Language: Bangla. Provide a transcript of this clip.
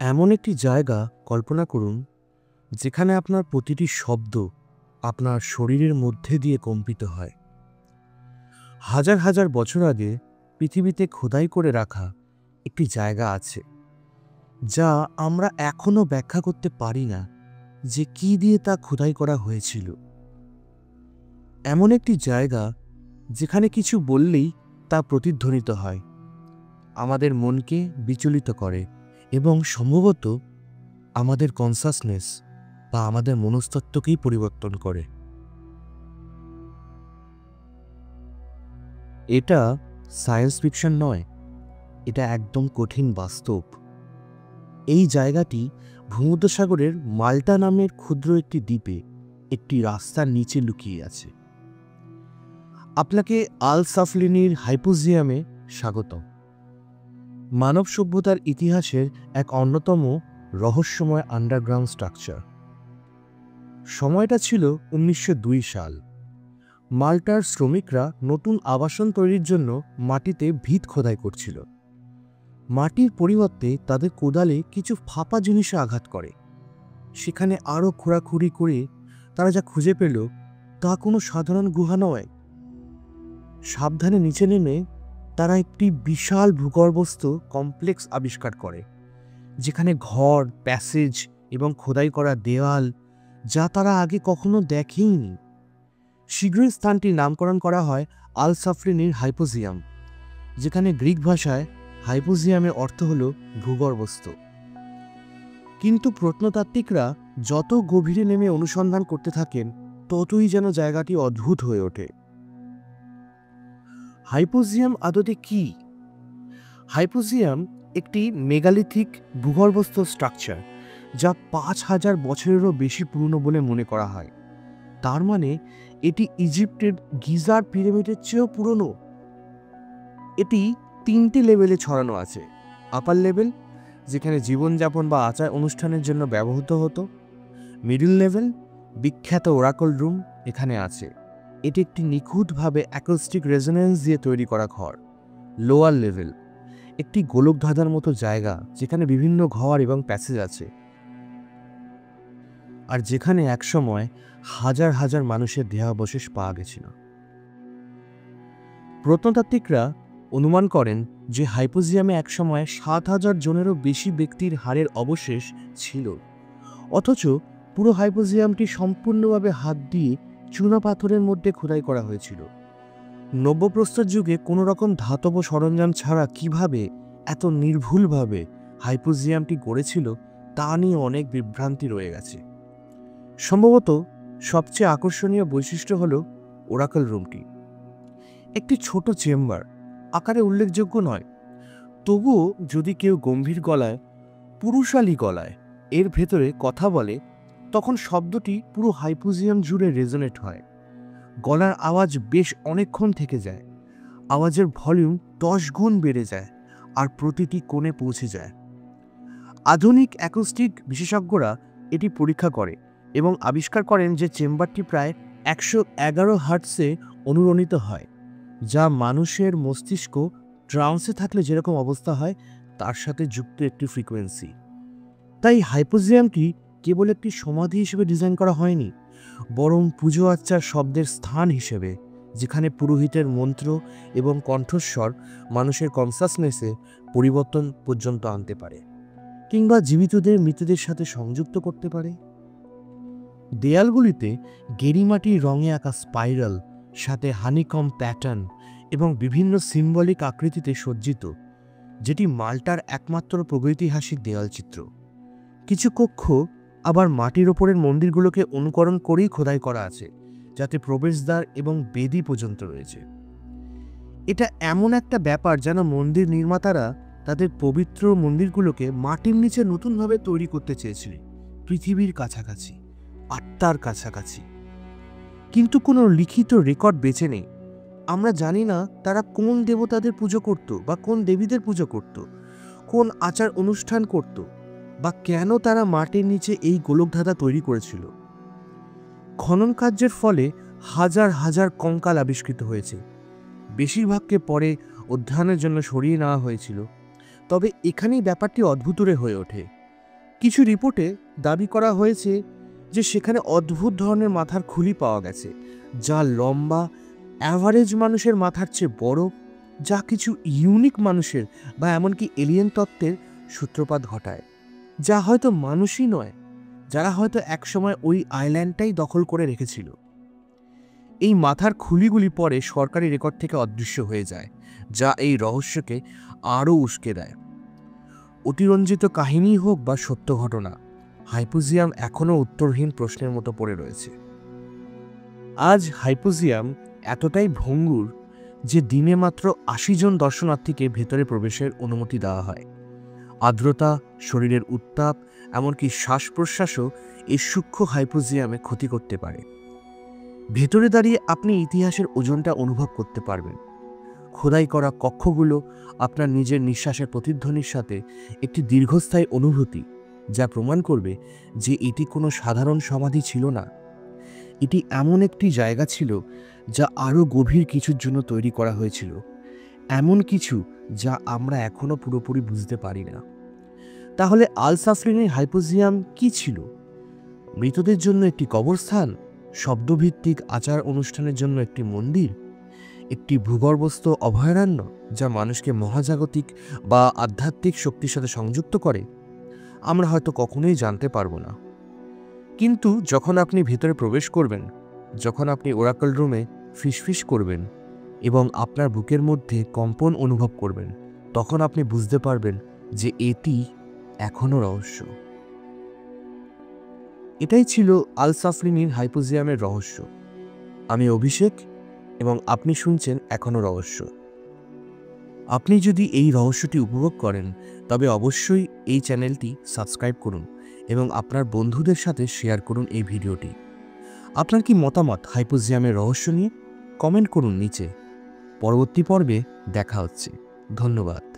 এমন একটি জায়গা কল্পনা করুন যেখানে আপনার প্রতিটি শব্দ আপনার শরীরের মধ্যে দিয়ে কম্পিত হয়। হাজার হাজার বছর আগে পৃথিবীতে খোদাই করে রাখা একটি জায়গা আছে যা আমরা এখনো ব্যাখ্যা করতে পারি না যে কি দিয়ে তা খোদাই করা হয়েছিল। এমন একটি জায়গা যেখানে কিছু বললেই তা প্রতিধ্বনিত হয়, আমাদের মনকে বিচলিত করে এবং সম্ভবত আমাদের কনসাসনেস বা আমাদের মনস্তত্ত্বকেই পরিবর্তন করে। এটা সায়েন্স ফিকশন নয়, এটা একদম কঠিন বাস্তব। এই জায়গাটি ভূমধ্যসাগরের মাল্টা নামের ক্ষুদ্র একটি দ্বীপে একটি রাস্তার নিচে লুকিয়ে আছে। আপনাকে আল সাফলিনির হাইপোজিয়ামে স্বাগতম। মানব সভ্যতার ইতিহাসের এক অন্যতম রহস্যময় আন্ডারগ্রাউন্ড স্ট্রাকচার। সময়টা ছিল 1902 সাল। মাল্টার শ্রমিকরা নতুন আবাসন তৈরির জন্য মাটিতে ভিত খোদাই করছিল। মাটির পরিবর্তে তাদের কোদালে কিছু ফাঁপা জিনিসে আঘাত করে। সেখানে আরও খোঁড়াখুড়ি করে তারা যা খুঁজে পেল তা কোনো সাধারণ গুহা নয়। সাবধানে নিচে নেমে তারা একটি বিশাল ভূগর্ভস্থ কমপ্লেক্স আবিষ্কার করে, যেখানে ঘর, প্যাসেজ এবং খোদাই করা দেওয়াল যা তারা আগে কখনো দেখেইনি। শীঘ্রই স্থানটির নামকরণ করা হয় আল সাফলিনির হাইপোজিয়াম, যেখানে গ্রিক ভাষায় হাইপোজিয়ামের অর্থ হল ভূগর্ভস্থ। কিন্তু প্রত্নতাত্ত্বিকরা যত গভীরে নেমে অনুসন্ধান করতে থাকেন ততই যেন জায়গাটি অদ্ভুত হয়ে ওঠে। হাইপোজিয়াম আদতে কি? হাইপোজিয়াম একটি মেগালিথিক ভূগর্ভস্থ স্ট্রাকচার যা 5000 বছরেরও বেশি পুরনো বলে মনে করা হয়। তার মানে এটি ইজিপ্টের গিজার পিরামিডের চেয়েও পুরনো। এটি 3টে লেভেলে ছড়ানো আছে। আপার লেভেল, যেখানে জীবনযাপন বা আচার অনুষ্ঠানের জন্য ব্যবহৃত হতো। মিডল লেভেল, বিখ্যাত ওরাকল রুম এখানে আছে। এটি একটি নিখুঁতভাবে অ্যাকোস্টিক রেজোনেন্স দিয়ে তৈরি করা ঘর। লোয়ার লেভেল, একটি গোলকধাঁধার মতো জায়গা যেখানে বিভিন্ন ঘর এবং প্যাসেজ আছে, আর যেখানে একসময় হাজার হাজার মানুষের দেহাবশেষ পাওয়া গেছিল। প্রত্নতাত্ত্বিকরা অনুমান করেন যে হাইপোজিয়ামে একসময় 7000 জনেরও বেশি ব্যক্তির হাড়ের অবশেষ ছিল, অথচ পুরো হাইপোজিয়ামটি সম্পূর্ণভাবে হাত দিয়ে চুনা পাথরের মধ্যে খোদাই করা হয়েছিল। নব্যপ্রস্তর যুগে কোনো রকম ধাতব সরঞ্জাম ছাড়া কিভাবে এত নির্ভুলভাবে হাইপোজিয়ামটি গড়েছিল তা নিয়ে অনেক বিভ্রান্তি রয়ে গেছে। সম্ভবত সবচেয়ে আকর্ষণীয় বৈশিষ্ট্য হল ওরাকল রুমটি। একটি ছোট চেম্বার, আকারে উল্লেখযোগ্য নয়, তবুও যদি কেউ গম্ভীর গলায়, পুরুষালী গলায় এর ভেতরে কথা বলে, তখন শব্দটি পুরো হাইপোজিয়াম জুড়ে রেজোনেট হয়। গলার আওয়াজ বেশ অনেকক্ষণ থেকে যায়। আওয়াজের ভলিউম 10 গুণ বেড়ে যায় আর প্রতিটি কোণে পৌঁছে যায়। আধুনিক অ্যাকোস্টিক বিশেষজ্ঞরা এটি পরীক্ষা করে এবং আবিষ্কার করেন যে চেম্বারটি প্রায় 111 হার্টসে অনুরণিত হয়, যা মানুষের মস্তিষ্ক ট্রান্সে থাকলে যেরকম অবস্থা হয় তার সাথে যুক্ত একটি ফ্রিকোয়েন্সি। তাই হাইপোজিয়ামটি কেবল একটি সমাধি হিসেবে ডিজাইন করা হয়নি, বরং পুজো আর্চার শব্দের স্থান হিসেবে, যেখানে পুরোহিতের মন্ত্র এবং কণ্ঠস্বর মানুষের কনসাসনেসে পরিবর্তন পর্যন্ত আনতে পারে, কিংবা জীবিতদের মৃতদের সাথে সংযুক্ত করতে পারে। দেয়ালগুলিতে গেরিমাটির রঙে আঁকা স্পাইরাল, সাথে হানিকম প্যাটার্ন এবং বিভিন্ন সিম্বলিক আকৃতিতে সজ্জিত, যেটি মাল্টার একমাত্র প্রাগৈতিহাসিক দেয়ালচিত্র। কিছু কক্ষ আবার মাটির ওপরের মন্দিরগুলোকে অনুকরণ করেই খোদাই করা আছে, যাতে প্রবেশদ্বার এবং বেদি পর্যন্ত রয়েছে। এটা এমন একটা ব্যাপার যেন মন্দির নির্মাতারা তাদের পবিত্র মন্দিরগুলোকে মাটির নিচে নতুনভাবে তৈরি করতে চেয়েছিলেন, পৃথিবীর কাছাকাছি, আত্মার কাছাকাছি। কিন্তু কোনো লিখিত রেকর্ড বেঁচে নেই। আমরা জানি না তারা কোন দেবতাদের পুজো করত বা কোন দেবীদের পুজো করত, কোন আচার অনুষ্ঠান করত, বা কেন তারা মাটির নিচে এই গোলকধাঁধা তৈরি করেছিল। খনন কার্যের ফলে হাজার হাজার কঙ্কাল আবিষ্কৃত হয়েছে। বেশিরভাগকে পরে অধ্যয়নের জন্য সরিয়ে নেওয়া হয়েছিল। তবে এখানেই ব্যাপারটি অদ্ভুতুরে হয়ে ওঠে। কিছু রিপোর্টে দাবি করা হয়েছে যে সেখানে অদ্ভুত ধরনের মাথার খুলি পাওয়া গেছে, যা লম্বা, অ্যাভারেজ মানুষের মাথার চেয়ে বড়, যা কিছু ইউনিক মানুষের বা এমনকি এলিয়েন তত্ত্বের সূত্রপাত ঘটায়, যা হয়তো মানুষই নয়, যারা হয়তো একসময় ওই আইল্যান্ডটাই দখল করে রেখেছিল। এই মাথার খুলিগুলি পরে সরকারি রেকর্ড থেকে অদৃশ্য হয়ে যায়, যা এই রহস্যকে আরও উস্কে দেয়। অতিরঞ্জিত কাহিনী হোক বা সত্য ঘটনা, হাইপোজিয়াম এখনও উত্তরহীন প্রশ্নের মতো পড়ে রয়েছে। আজ হাইপোজিয়াম এতটাই ভঙ্গুর যে দিনে মাত্র ৮০ জন দর্শনার্থীকে ভেতরে প্রবেশের অনুমতি দেওয়া হয়। আর্দ্রতা, শরীরের উত্তাপ, এমনকি শ্বাস প্রশ্বাসও এই সূক্ষ্ম হাইপোজিয়ামে ক্ষতি করতে পারে। ভেতরে দাঁড়িয়ে আপনি ইতিহাসের ওজনটা অনুভব করতে পারবেন। খোদাই করা কক্ষগুলো আপনার নিজের নিঃশ্বাসের প্রতিধ্বনির সাথে একটি দীর্ঘস্থায়ী অনুভূতি, যা প্রমাণ করবে যে এটি কোনো সাধারণ সমাধি ছিল না। এটি এমন একটি জায়গা ছিল যা আরও গভীর কিছুর জন্য তৈরি করা হয়েছিল, এমন কিছু যা আমরা এখনও পুরোপুরি বুঝতে পারি না। তাহলে আল সাফলিনের হাইপোজিয়াম কি ছিল? মৃতদের জন্য একটি কবরস্থান, শব্দভিত্তিক আচার অনুষ্ঠানের জন্য একটি মন্দির, একটি ভূগর্ভস্থ অভয়ারণ্য যা মানুষকে মহাজাগতিক বা আধ্যাত্মিক শক্তির সাথে সংযুক্ত করে? আমরা হয়তো কখনোই জানতে পারবো না। কিন্তু যখন আপনি ভেতরে প্রবেশ করবেন, যখন আপনি ওরাকল রুমে ফিসফিস করবেন এবং আপনার বুকের মধ্যে কম্পন অনুভব করবেন, তখন আপনি বুঝতে পারবেন যে এটি এখনও রহস্য। এটাই ছিল আল সাফলিনের হাইপোজিয়ামের রহস্য। আমি অভিষেক এবং আপনি শুনছেন এখনও রহস্য। আপনি যদি এই রহস্যটি উপভোগ করেন তবে অবশ্যই এই চ্যানেলটি সাবস্ক্রাইব করুন এবং আপনার বন্ধুদের সাথে শেয়ার করুন এই ভিডিওটি। আপনার কি মতামত হাইপোজিয়ামের রহস্য নিয়ে? কমেন্ট করুন নিচে। পরবর্তী পর্বে দেখা হচ্ছে। ধন্যবাদ।